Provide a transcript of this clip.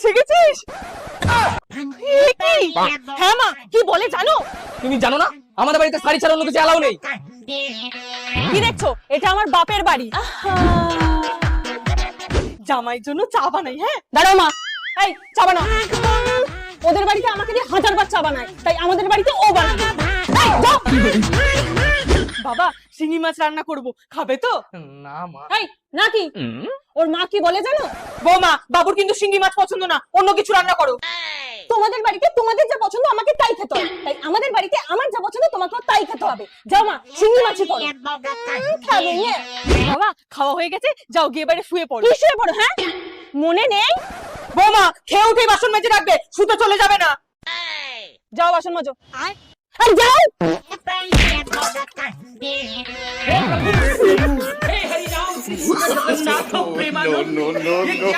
এসে গেছিস? হ্যাঁ মা, কি বলে জানো? তুমি জানো না আমাদের বাড়িতে শাড়ি ছাড়া অন্য কিছু এলাও নেই। কি দেখছো? এটা আমার বাপের বাড়ি। জামাইয়ের জন্য চা বানাই। হ্যাঁ দাঁড়াও মা, এই চা বানাও। ওদের বাড়িতে আমাকে দিয়ে 1000বার চা বানায়, তাই আমাদের বাড়িতে ও বানায়। বাবা শিঙি মাছ রান্না করব, খাবে তো? না মা। এই নাকি ওর মা কি বলে জানো? বৌমা, বাবুর কিন্তু শিঙি মাছ পছন্দ না, অন্য কিছু রান্না করো। তোমাদের বাড়িতে তোমাদের যা পছন্দ আমাকে তাই খেতে হবে, তাই আমাদের বাড়িতে আমার যা পছন্দ তোমাকেও তাই খেতে হবে। যাও মা, শিঙি মাছই করো। খাবে না বাবা, খাওয়া হয়ে গেছে, যাও গিয়ে বাইরে শুয়ে পড়ো। কি শুয়ে পড়ো? হ্যাঁ মনে নেই? বৌমা খেয়ে উঠে বাসন মেজে রাখবে, শুতে চলে যাবে না। যাও বাসন মাজো। আরে যাও। No, no, no, no.